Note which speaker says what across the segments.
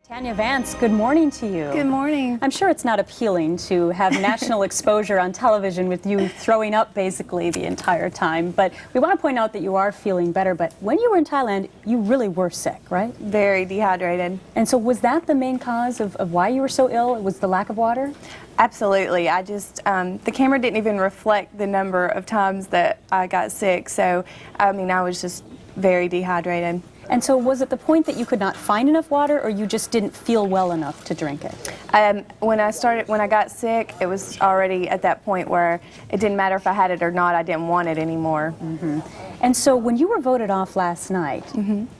Speaker 1: Tanya Vance, good morning to you.
Speaker 2: Good morning.
Speaker 1: I'm sure it's not appealing to have national exposure on television with you throwing up basically the entire time, but we want to point out that you are feeling better. But when you were in Thailand, you really were sick, right?
Speaker 2: Very dehydrated.
Speaker 1: And so was that the main cause of why you were so ill? It was the lack of water?
Speaker 2: Absolutely. I just, the camera didn't even reflect the number of times that I got sick, so I was just very dehydrated.
Speaker 1: And so was it the point that you could not find enough water, or you just didn't feel well enough to drink it?
Speaker 2: When I got sick, it was already at that point where it didn't matter if I had it or not. I didn't want it anymore.
Speaker 1: Mm-hmm. And so when you were voted off last night,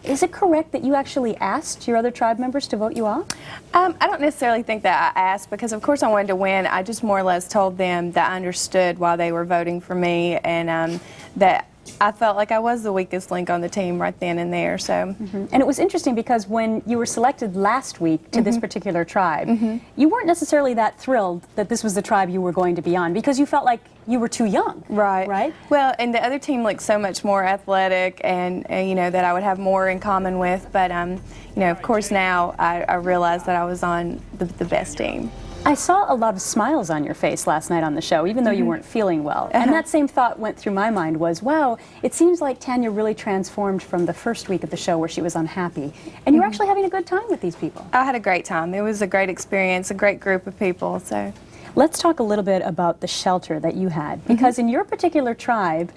Speaker 1: is it correct that you actually asked your other tribe members to vote you off?
Speaker 2: I don't necessarily think that I asked, because of course I wanted to win. I just more or less told them that I understood why they were voting for me, and that I felt like I was the weakest link on the team right then and there. So,
Speaker 1: And it was interesting because when you were selected last week to this particular tribe, you weren't necessarily that thrilled that this was the tribe you were going to be on, because you felt like you were too young. Right?
Speaker 2: Well, and the other team looked so much more athletic, and you know, that I would have more in common with. But you know, of course now I realized that I was on the best team.
Speaker 1: I saw a lot of smiles on your face last night on the show, even though you weren't feeling well. And that same thought went through my mind was, wow, it seems like Tanya really transformed from the first week of the show where she was unhappy. And you're actually having a good time with these people.
Speaker 2: I had a great time. It was a great experience, a great group of people. So,
Speaker 1: let's talk a little bit about the shelter that you had, because in your particular tribe,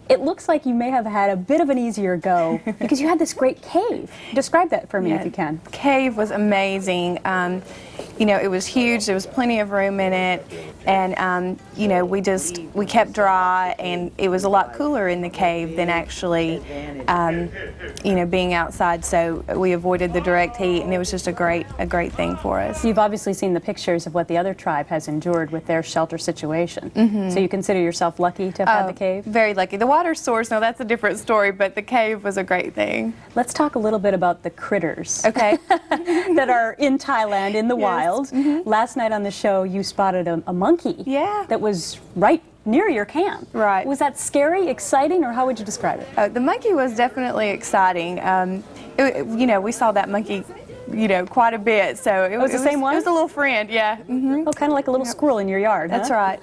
Speaker 1: it looks like you may have had a bit of an easier go because you had this great cave. Describe that for me if you can.
Speaker 2: The cave was amazing. You know, it was huge. There was plenty of room in it, and you know, we kept dry, and it was a lot cooler in the cave than actually, you know, being outside. So we avoided the direct heat, and it was just a great thing for us.
Speaker 1: You've obviously seen the pictures of what the other tribe has endured with their shelter situation. So you consider yourself lucky to have had the cave?
Speaker 2: Very lucky. The water source, no, that's a different story, but the cave was a great thing.
Speaker 1: Let's talk a little bit about the critters.
Speaker 2: Okay.
Speaker 1: that are in Thailand in the wild. Last night on the show, you spotted a monkey.
Speaker 2: Yeah.
Speaker 1: That was right near your camp.
Speaker 2: Right.
Speaker 1: Was that scary, exciting, or how would you describe it?
Speaker 2: The monkey was definitely exciting. You know, we saw that monkey, you know, quite a bit. So it
Speaker 1: was the same one?
Speaker 2: It was a little friend, yeah.
Speaker 1: Oh, kind of like a little squirrel in your yard.
Speaker 2: That's right.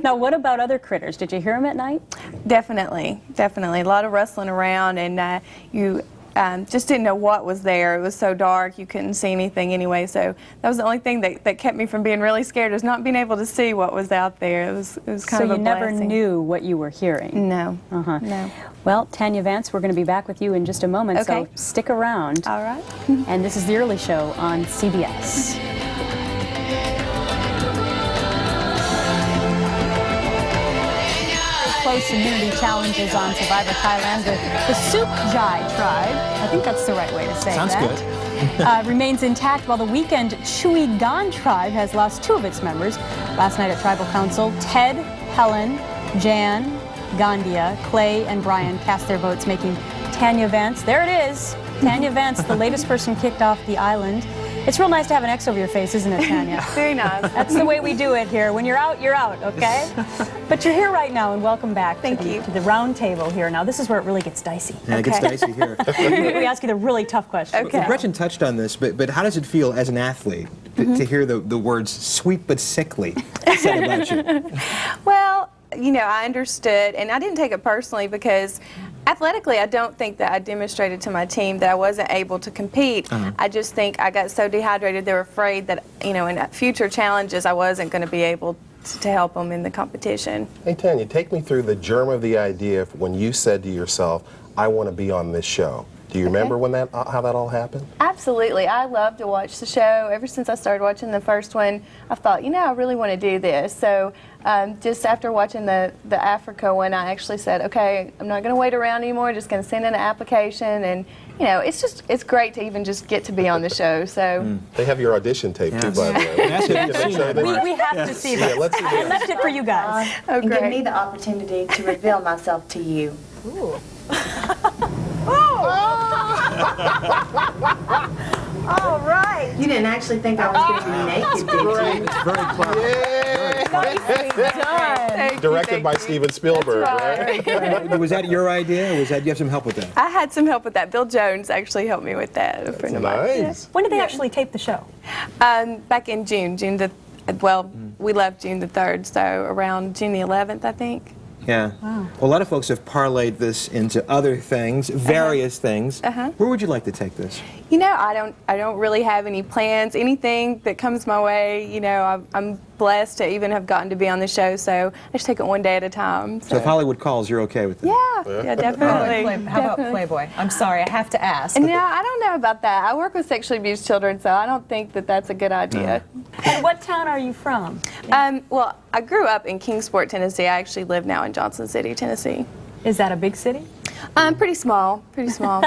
Speaker 1: Now, what about other critters? Did you hear them at night?
Speaker 2: Definitely. A lot of rustling around, and you just didn't know what was there. It was so dark, you couldn't see anything anyway. So that was the only thing that kept me from being really scared, was not being able to see what was out there. It was kind of a blessing.
Speaker 1: So you never knew what you were hearing?
Speaker 2: No. No.
Speaker 1: Well, Tanya Vance, we're going to be back with you in just a moment, so stick around.
Speaker 2: All right.
Speaker 1: And this is The Early Show on CBS. Close immunity challenges on Survivor Thailand. The Soup Jai tribe, I think that's the right way to say
Speaker 3: Sounds
Speaker 1: that,
Speaker 3: good.
Speaker 1: remains intact, while the weekend Chui Gan tribe has lost 2 of its members. Last night at Tribal Council, Ted, Helen, Jan, Gandia, Clay, and Brian cast their votes, making Tanya Vance, there it is, Tanya Vance, the latest person kicked off the island. It's real nice to have an X over your face, isn't it, Tanya?
Speaker 2: Very nice.
Speaker 1: That's the way we do it here. When you're out, okay? But you're here right now, and welcome back to the round table here. Now, this is where it really gets dicey.
Speaker 3: Yeah, it gets dicey here.
Speaker 1: We ask you the really tough questions.
Speaker 2: Okay.
Speaker 3: Gretchen touched on this, but how does it feel as an athlete to hear the words sweet but sickly said about you?
Speaker 2: Well, you know, I understood, and I didn't take it personally, because athletically, I don't think that I demonstrated to my team that I wasn't able to compete. I just think I got so dehydrated, they were afraid that, you know, in future challenges, I wasn't going to be able to help them in the competition.
Speaker 4: Hey, Tanya, take me through the germ of the idea when you said to yourself, I want to be on this show. Do you remember when how that all happened?
Speaker 2: Absolutely. I love to watch the show. Ever since I started watching the first one, I thought, you know, I really want to do this. So just after watching the Africa one, I actually said, okay, I'm not going to wait around anymore. Just going to send in an application. And, you know, it's great to even just get to be on the show. So
Speaker 4: They have your audition tape, too, by the way.
Speaker 1: We have to see that.
Speaker 4: Yeah, let's see
Speaker 1: I left it for you guys.
Speaker 5: And give me the opportunity to reveal myself to you.
Speaker 1: Ooh.
Speaker 5: All right. You didn't actually think I was going to be naked, did you?
Speaker 3: It's very clever.
Speaker 1: No,
Speaker 6: Nicely done.
Speaker 2: Thank you,
Speaker 4: Directed
Speaker 2: thank
Speaker 4: by
Speaker 2: you.
Speaker 4: Steven Spielberg,
Speaker 2: That's
Speaker 4: right?
Speaker 3: Was that your idea, or was that you have some help with that?
Speaker 2: I had some help with that. Bill Jones actually helped me with that. A friend of mine.
Speaker 4: Nice.
Speaker 1: When did they actually tape the show?
Speaker 2: Back in June we left June the 3rd, so around June the 11th, I think.
Speaker 3: Yeah. Wow. Well, a lot of folks have parlayed this into other things, various things. Where would you like to take this?
Speaker 2: You know, I don't really have any plans. Anything that comes my way, you know, I'm blessed to even have gotten to be on the show, so I just take it one day at a time.
Speaker 3: So if Hollywood calls, you're okay with it?
Speaker 2: Yeah, definitely.
Speaker 6: How about Playboy? I'm sorry, I have to ask.
Speaker 2: No, I don't know about that. I work with sexually abused children, so I don't think that that's a good idea.
Speaker 1: And what town are you from?
Speaker 2: Well, I grew up in Kingsport, Tennessee. I actually live now in Johnson City, Tennessee.
Speaker 1: Is that a big city?
Speaker 2: Pretty small, pretty small.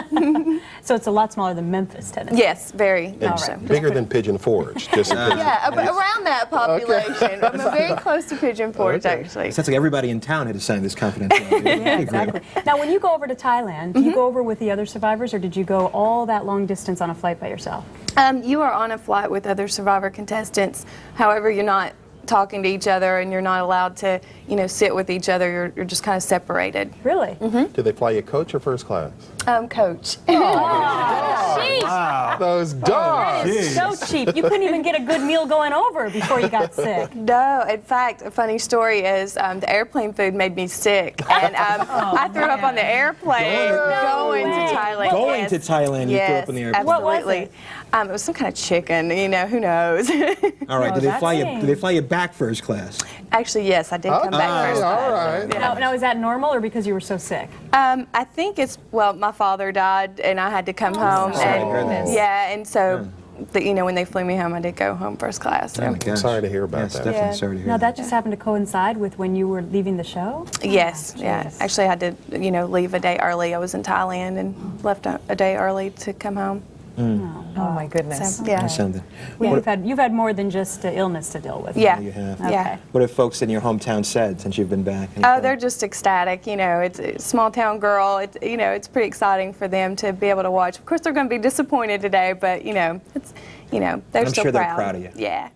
Speaker 1: So it's a lot smaller than Memphis, Tennessee.
Speaker 2: Yes, very.
Speaker 4: And
Speaker 2: much so.
Speaker 4: bigger than Pigeon Forge. Just
Speaker 2: Yeah, around that population. I'm very close to Pigeon Forge, actually.
Speaker 3: It sounds like everybody in town had to sign this confidentiality.
Speaker 1: Yeah, exactly. Now, when you go over to Thailand, do you go over with the other survivors, or did you go all that long distance on a flight by yourself?
Speaker 2: You are on a flight with other Survivor contestants. However, you're not talking to each other, and you're not allowed to, you know, sit with each other. You're just kind of separated.
Speaker 1: Really?
Speaker 4: Did they fly you coach or first class?
Speaker 2: Coach.
Speaker 4: Those dogs!
Speaker 1: It's so cheap. You couldn't even get a good meal going over before you got sick.
Speaker 2: No, in fact, a funny story is the airplane food made me sick, and I threw up on the airplane going to Thailand.
Speaker 3: Going to Thailand, you threw up on the airplane.
Speaker 1: What was
Speaker 2: Absolutely. It was some kind of chicken, you know, who knows?
Speaker 3: All right,
Speaker 1: Oh,
Speaker 3: did they
Speaker 1: that's
Speaker 3: fly you?
Speaker 1: neat.
Speaker 3: Did they fly you back first class?
Speaker 2: Actually, yes, I did come back first.
Speaker 4: all right.
Speaker 1: Now, is that normal, or because you were so sick?
Speaker 2: I think it's, well, my father died, and I had to come home.
Speaker 3: sorry to
Speaker 2: And,
Speaker 3: hear that.
Speaker 2: yeah, and so, you know, when they flew me home, I did go home first class. So.
Speaker 3: Oh my gosh.
Speaker 4: sorry to hear about
Speaker 3: Yes,
Speaker 4: that.
Speaker 3: definitely
Speaker 2: Yeah.
Speaker 3: sorry to hear
Speaker 1: Now,
Speaker 3: that.
Speaker 1: that just happened to coincide with when you were leaving the show?
Speaker 2: Yes, yeah. Actually, I had to, you know, leave a day early. I was in Thailand and left a day early to come home.
Speaker 6: Oh my goodness.
Speaker 2: So, yeah.
Speaker 3: That's something.
Speaker 1: Well,
Speaker 3: What,
Speaker 1: you've had more than just illness to deal with.
Speaker 2: Yeah.
Speaker 3: you have.
Speaker 2: Yeah.
Speaker 1: Okay.
Speaker 3: what have folks in your hometown said since you've been back?
Speaker 2: Oh, they're just ecstatic. You know, it's a small town girl. It's, you know, it's pretty exciting for them to be able to watch. Of course, they're going to be disappointed today, but you know, it's, you know, they're
Speaker 3: I'm
Speaker 2: still
Speaker 3: sure
Speaker 2: proud.
Speaker 3: they're proud of you.
Speaker 2: Yeah.